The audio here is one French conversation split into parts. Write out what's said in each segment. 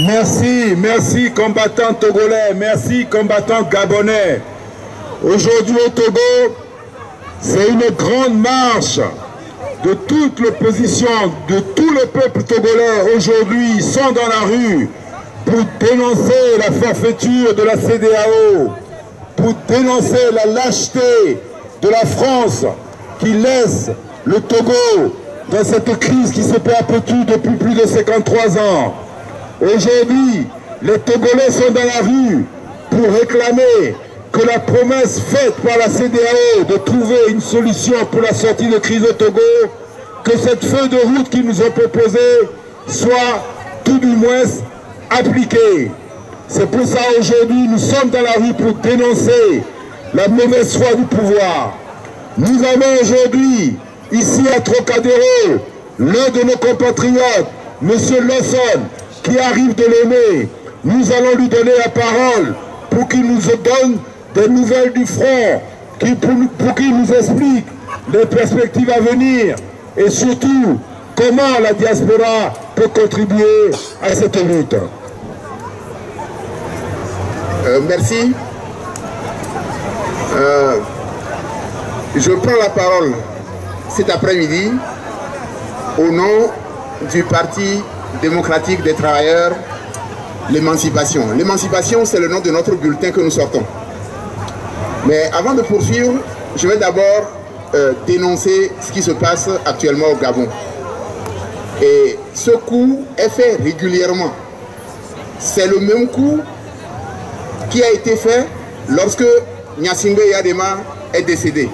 Merci combattants togolais, merci combattants gabonais. Aujourd'hui au Togo, c'est une grande marche de toute l'opposition, de tout le peuple togolais. Aujourd'hui, ils sont dans la rue pour dénoncer la forfaiture de la CEDEAO, pour dénoncer la lâcheté de la France qui laisse le Togo dans cette crise qui se perpétue depuis plus de 53 ans. Aujourd'hui, les Togolais sont dans la rue pour réclamer que la promesse faite par la CEDEAO de trouver une solution pour la sortie de crise au Togo, que cette feuille de route qu'ils nous ont proposée soit tout du moins appliquée. C'est pour ça aujourd'hui nous sommes dans la rue pour dénoncer la mauvaise foi du pouvoir. Nous avons aujourd'hui, ici à Trocadéro, l'un de nos compatriotes, M. Lawson, qui arrive de l'aimer. Nous allons lui donner la parole pour qu'il nous donne des nouvelles du front, pour qu'il nous explique les perspectives à venir et surtout comment la diaspora peut contribuer à cette lutte. Merci. Je prends la parole cet après-midi au nom du Parti démocratique des travailleurs, l'émancipation. L'émancipation, c'est le nom de notre bulletin que nous sortons. Mais avant de poursuivre, je vais d'abord dénoncer ce qui se passe actuellement au Gabon. Et ce coup est fait régulièrement. C'est le même coup qui a été fait lorsque Gnassingbé Yadema est décédé.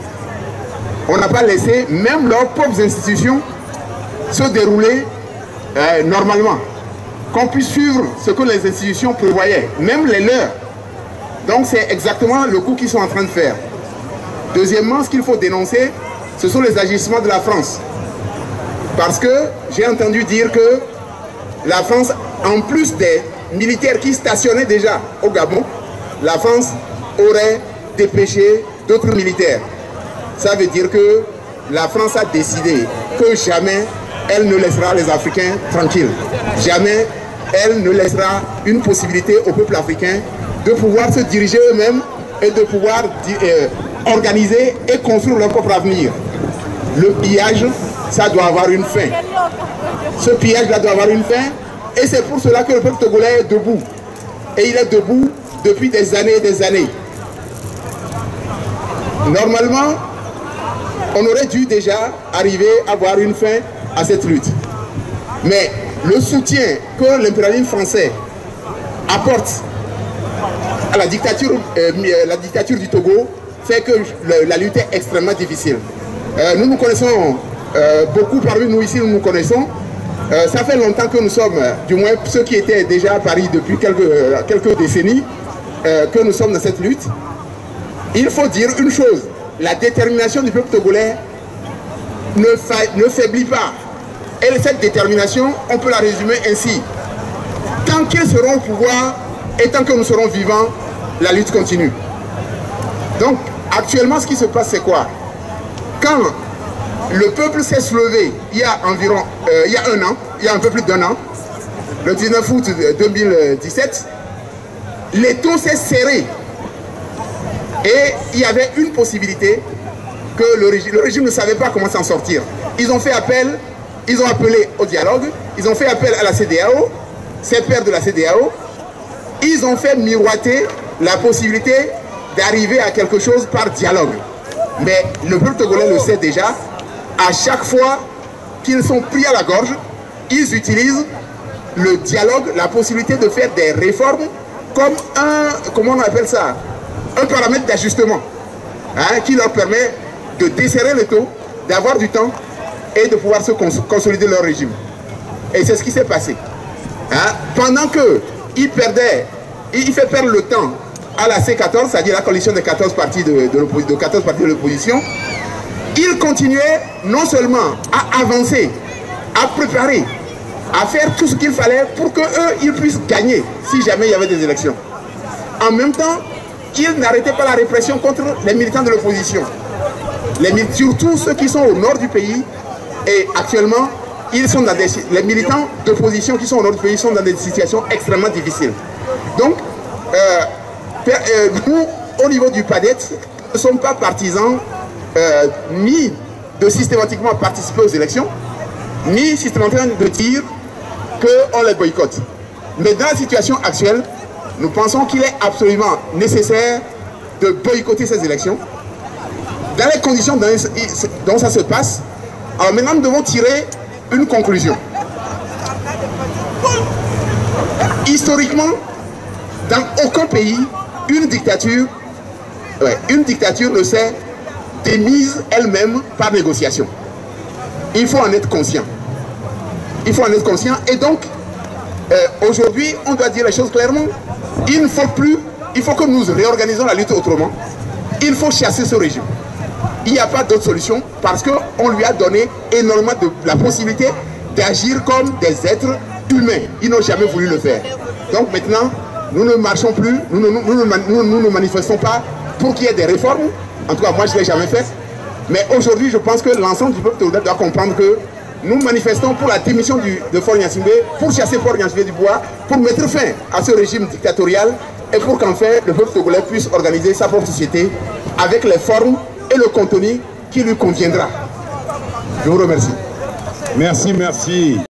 On n'a pas laissé même leurs propres institutions se dérouler normalement, qu'on puisse suivre ce que les institutions prévoyaient, même les leurs. Donc c'est exactement le coup qu'ils sont en train de faire. Deuxièmement, ce qu'il faut dénoncer, ce sont les agissements de la France. Parce que j'ai entendu dire que la France, en plus des militaires qui stationnaient déjà au Gabon, la France aurait dépêché d'autres militaires. Ça veut dire que la France a décidé que jamais elle ne laissera les Africains tranquilles. Jamais elle ne laissera une possibilité au peuple africain de pouvoir se diriger eux-mêmes et de pouvoir organiser et construire leur propre avenir. Le pillage, ça doit avoir une fin. Ce pillage-là doit avoir une fin et c'est pour cela que le peuple togolais est debout. Et il est debout depuis des années et des années. Normalement, on aurait dû déjà arriver à voir une fin à cette lutte. Mais le soutien que l'impérialisme français apporte à la dictature du Togo fait que la lutte est extrêmement difficile. Nous nous connaissons, beaucoup parmi nous ici, nous nous connaissons. Ça fait longtemps que nous sommes, du moins ceux qui étaient déjà à Paris depuis quelques décennies, que nous sommes dans cette lutte. Il faut dire une chose, la détermination du peuple togolais ne faiblit pas. Et cette détermination, on peut la résumer ainsi. Tant qu'ils seront au pouvoir et tant que nous serons vivants, la lutte continue. Donc, actuellement, ce qui se passe, c'est quoi? Quand le peuple s'est soulevé, il y a environ, il y a un an, il y a un peu plus d'un an, le 19 août 2017, l'étau s'est serré. Et il y avait une possibilité que le régime ne savait pas comment s'en sortir. Ils ont fait appel, ils ont appelé au dialogue, ils ont fait appel à la CEDEAO, ces pairs de la CEDEAO, ils ont fait miroiter la possibilité d'arriver à quelque chose par dialogue. Mais le peuple togolais le sait déjà, à chaque fois qu'ils sont pris à la gorge, ils utilisent le dialogue, la possibilité de faire des réformes comme un, comment on appelle ça, un paramètre d'ajustement, hein, qui leur permet de desserrer le taux, d'avoir du temps et de pouvoir se consolider leur régime. Et c'est ce qui s'est passé. Hein, pendant qu'il perdait, il fait perdre le temps à la C14, c'est-à-dire la coalition des 14 partis de l'opposition, il continuait non seulement à avancer, à préparer, à faire tout ce qu'il fallait pour qu'eux, ils puissent gagner si jamais il y avait des élections. En même temps, il n'arrêtait pas la répression contre les militants de l'opposition. Surtout ceux qui sont au nord du pays. Et actuellement, ils sont dans les militants d'opposition qui sont dans notre pays sont dans des situations extrêmement difficiles. Donc, nous, au niveau du PADET, nous ne sommes pas partisans ni de systématiquement participer aux élections, ni systématiquement de dire qu'on les boycotte. Mais dans la situation actuelle, nous pensons qu'il est absolument nécessaire de boycotter ces élections. Dans les conditions dont ça se passe, alors maintenant nous devons tirer une conclusion. Historiquement, dans aucun pays, une dictature ne s'est démise elle-même par négociation. Il faut en être conscient. Il faut en être conscient. Et donc, aujourd'hui, on doit dire les choses clairement. Il faut que nous réorganisons la lutte autrement. Il faut chasser ce régime. Il n'y a pas d'autre solution parce qu'on lui a donné énormément de la possibilité d'agir comme des êtres humains. Ils n'ont jamais voulu le faire. Donc maintenant, nous ne marchons plus, nous ne manifestons pas pour qu'il y ait des réformes. En tout cas, moi, je ne l'ai jamais fait. Mais aujourd'hui, je pense que l'ensemble du peuple togolais doit comprendre que nous manifestons pour la démission de Faure Gnassingbé, pour chasser Faure Gnassingbé du bois, pour mettre fin à ce régime dictatorial et pour qu'enfin le peuple togolais puisse organiser sa propre société avec les formes et le contenu qui lui conviendra. Je vous remercie. Merci, merci.